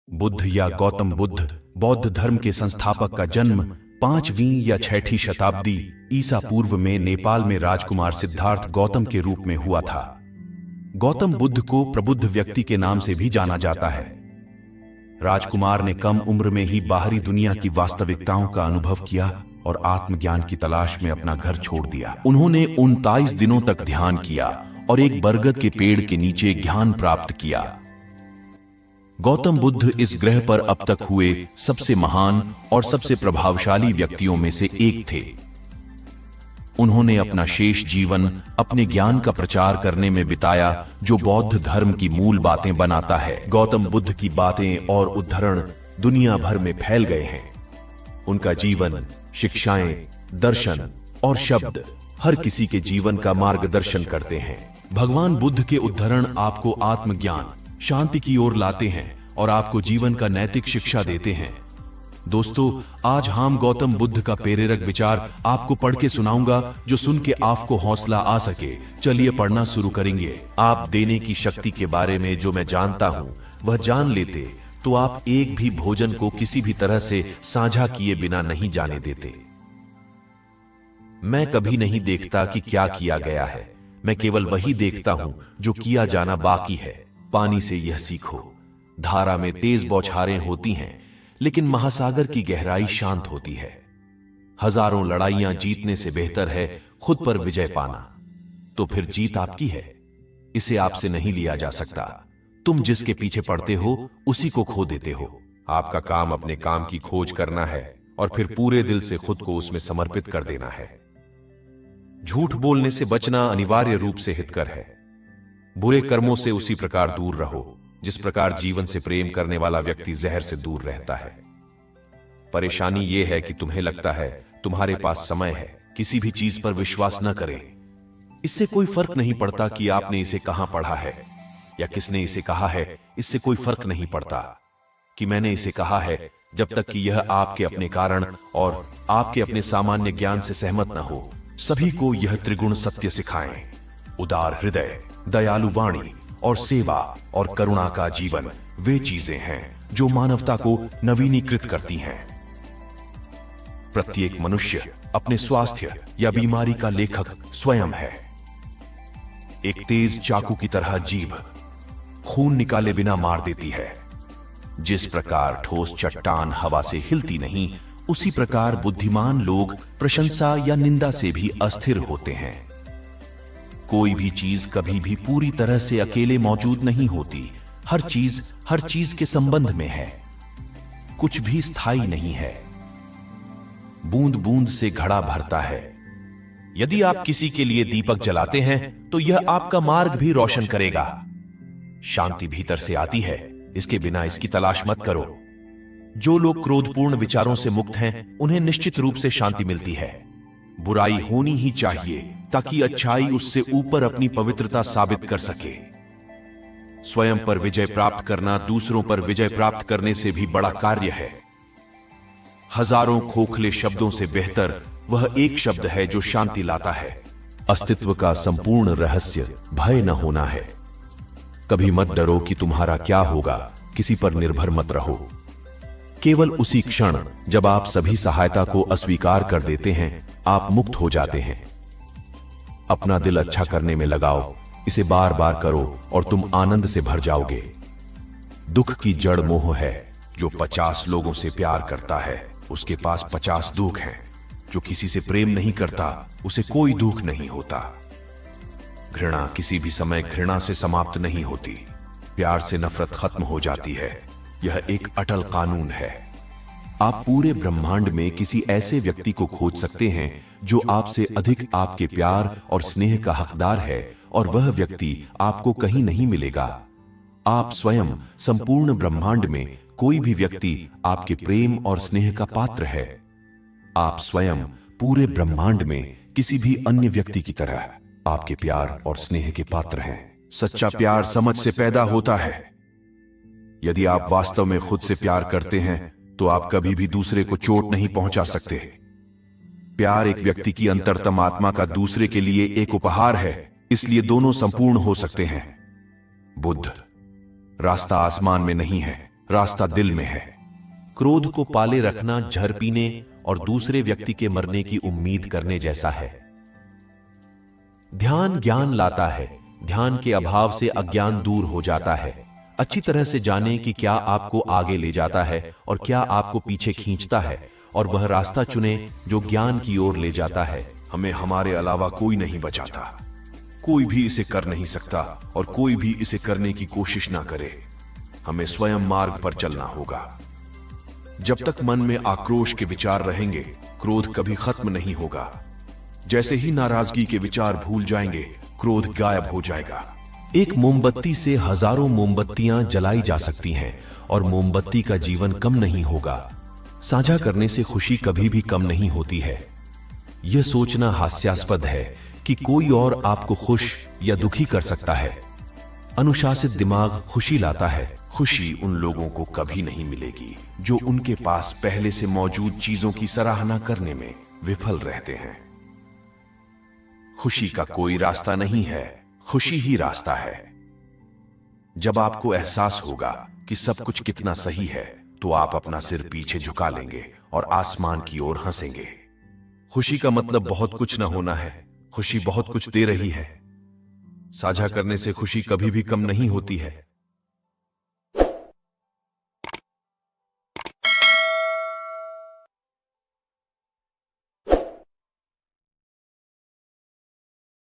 बुद्ध या गौतम बुद्ध बौद्ध धर्म के संस्थापक का जन्म 5वीं या 6ठी शताब्दी ईसा पूर्व में नेपाल में राजकुमार सिद्धार्थ गौतम के रूप में हुआ था। गौतम बुद्ध को प्रबुद्ध व्यक्ति के नाम से भी जाना जाता है। राजकुमार ने कम उम्र में ही बाहरी दुनिया की वास्तविकताओं का अनुभव किया और आत्मज्ञान की तलाश में अपना घर छोड़ दिया। उन्होंने 39 दिनों तक ध्यान किया और एक बरगद के पेड़ के नीचे ज्ञान प्राप्त किया। गौतम बुद्ध इस ग्रह पर अब तक हुए सबसे महान और सबसे प्रभावशाली व्यक्तियों में से एक थे। उन्होंने अपना शेष जीवन अपने ज्ञान का प्रचार करने में बिताया, जो बौद्ध धर्म की मूल बातें बनाता है। गौतम बुद्ध की बातें और उद्धरण दुनिया भर में फैल गए हैं। उनका जीवन, शिक्षाएं, दर्शन और शब्द हर किसी के जीवन का मार्गदर्शन करते हैं। भगवान बुद्ध के उद्धरण आपको आत्मज्ञान, शांति की ओर लाते हैं और आपको जीवन का नैतिक शिक्षा देते हैं। दोस्तों, आज हम गौतम बुद्ध का प्रेरक विचार आपको पढ़ के सुनाऊंगा, जो सुन के आपको हौसला आ सके। चलिए पढ़ना शुरू करेंगे। आप देने की शक्ति के बारे में जो मैं जानता हूं वह जान लेते तो आप एक भी भोजन को किसी भी तरह से साझा किए बिना नहीं जाने देते। मैं कभी नहीं देखता कि क्या किया गया है, मैं केवल वही देखता हूं जो किया जाना बाकी है। पानी से यह सीखो, धारा में तेज बौछारें होती हैं, लेकिन महासागर की गहराई शांत होती है। हजारों लड़ाइयां जीतने से बेहतर है खुद पर विजय पाना। तो फिर जीत आपकी है, इसे आपसे नहीं लिया जा सकता। तुम जिसके पीछे पड़ते हो उसी को खो देते हो। आपका काम अपने काम की खोज करना है और फिर पूरे दिल से खुद को उसमें समर्पित कर देना है। झूठ बोलने से बचना अनिवार्य रूप से हितकर है। बुरे कर्मों से उसी प्रकार दूर रहो जिस प्रकार जीवन से प्रेम करने वाला व्यक्ति जहर से दूर रहता है। परेशानी यह है कि तुम्हें लगता है तुम्हारे पास समय है। किसी भी चीज पर विश्वास न करें। इससे कोई फर्क नहीं पड़ता कि आपने इसे कहां पढ़ा है या किसने इसे कहा है। इससे कोई फर्क नहीं पड़ता कि मैंने इसे कहा है, जब तक कि यह आपके अपने कारण और आपके अपने सामान्य ज्ञान से सहमत न हो। सभी को यह त्रिगुण सत्य सिखाएं। उदार हृदय, दयालु वाणी और सेवा और करुणा का जीवन वे चीजें हैं जो मानवता को नवीनीकृत करती हैं। प्रत्येक मनुष्य अपने स्वास्थ्य या बीमारी का लेखक स्वयं है। एक तेज चाकू की तरह जीभ खून निकाले बिना मार देती है। जिस प्रकार ठोस चट्टान हवा से हिलती नहीं, उसी प्रकार बुद्धिमान लोग प्रशंसा या निंदा से भी अस्थिर होते हैं। कोई भी चीज कभी भी पूरी तरह से अकेले मौजूद नहीं होती। हर चीज के संबंध में है। कुछ भी स्थायी नहीं है। बूंद बूंद से घड़ा भरता है। यदि आप किसी के लिए दीपक जलाते हैं तो यह आपका मार्ग भी रोशन करेगा। शांति भीतर से आती है, इसके बिना इसकी तलाश मत करो। जो लोग क्रोधपूर्ण विचारों से मुक्त हैं, उन्हें निश्चित रूप से शांति मिलती है। बुराई होनी ही चाहिए ताकि अच्छाई उससे ऊपर अपनी पवित्रता साबित कर सके। स्वयं पर विजय प्राप्त करना दूसरों पर विजय प्राप्त करने से भी बड़ा कार्य है। हजारों खोखले शब्दों से बेहतर वह एक शब्द है जो शांति लाता है। अस्तित्व का संपूर्ण रहस्य भय न होना है। कभी मत डरो कि तुम्हारा क्या होगा, किसी पर निर्भर मत रहो। केवल उसी क्षण जब आप सभी सहायता को अस्वीकार कर देते हैं, आप मुक्त हो जाते हैं। अपना दिल अच्छा करने में लगाओ, इसे बार बार करो और तुम आनंद से भर जाओगे। दुख की जड़ मोह है। जो 50 लोगों से प्यार करता है उसके पास 50 दुख हैं। जो किसी से प्रेम नहीं करता उसे कोई दुख नहीं होता। घृणा किसी भी समय घृणा से समाप्त नहीं होती। प्यार से नफरत खत्म हो जाती है। यह एक अटल कानून है। आप पूरे ब्रह्मांड में किसी ऐसे व्यक्ति को खोज सकते हैं जो आपसे अधिक आपके प्यार और स्नेह का हकदार है, और वह व्यक्ति आपको कहीं नहीं मिलेगा। आप स्वयं संपूर्ण ब्रह्मांड में कोई भी व्यक्ति आपके प्रेम और स्नेह का पात्र है। आप स्वयं पूरे ब्रह्मांड में किसी भी अन्य व्यक्ति की तरह आपके प्यार और स्नेह के पात्र हैं। सच्चा प्यार समझ से पैदा होता है। यदि आप वास्तव में खुद से प्यार करते हैं तो आप कभी भी दूसरे को चोट नहीं पहुंचा सकते। प्यार एक व्यक्ति की अंतरतम आत्मा का दूसरे के लिए एक उपहार है, इसलिए दोनों संपूर्ण हो सकते हैं। बुद्ध, रास्ता आसमान में नहीं है, रास्ता दिल में है। क्रोध को पाले रखना जहर पीने और दूसरे व्यक्ति के मरने की उम्मीद करने जैसा है। ध्यान ज्ञान लाता है। ध्यान के अभाव से अज्ञान दूर हो जाता है। अच्छी तरह से जानें कि क्या आपको आगे ले जाता है और क्या आपको पीछे खींचता है, और वह रास्ता चुने जो ज्ञान की ओर ले जाता है। हमें हमारे अलावा कोई नहीं बचाता। कोई भी इसे कर नहीं सकता और कोई भी इसे करने की कोशिश ना करे। हमें स्वयं मार्ग पर चलना होगा। जब तक मन में आक्रोश के विचार रहेंगे, क्रोध कभी खत्म नहीं होगा। जैसे ही नाराजगी के विचार भूल जाएंगे, क्रोध गायब हो जाएगा। एक मोमबत्ती से हजारों मोमबत्तियां जलाई जा सकती हैं और मोमबत्ती का जीवन कम नहीं होगा। साझा करने से खुशी कभी भी कम नहीं होती है। यह सोचना हास्यास्पद है कि कोई और आपको खुश या दुखी कर सकता है। अनुशासित दिमाग खुशी लाता है। खुशी उन लोगों को कभी नहीं मिलेगी जो उनके पास पहले से मौजूद चीजों की सराहना करने में विफल रहते हैं। खुशी का कोई रास्ता नहीं है, खुशी ही रास्ता है। जब आपको एहसास होगा कि सब कुछ कितना सही है, तो आप अपना सिर पीछे झुका लेंगे और आसमान की ओर हंसेंगे। खुशी का मतलब बहुत कुछ न होना है। खुशी बहुत कुछ दे रही है। साझा करने से खुशी कभी भी कम नहीं होती है।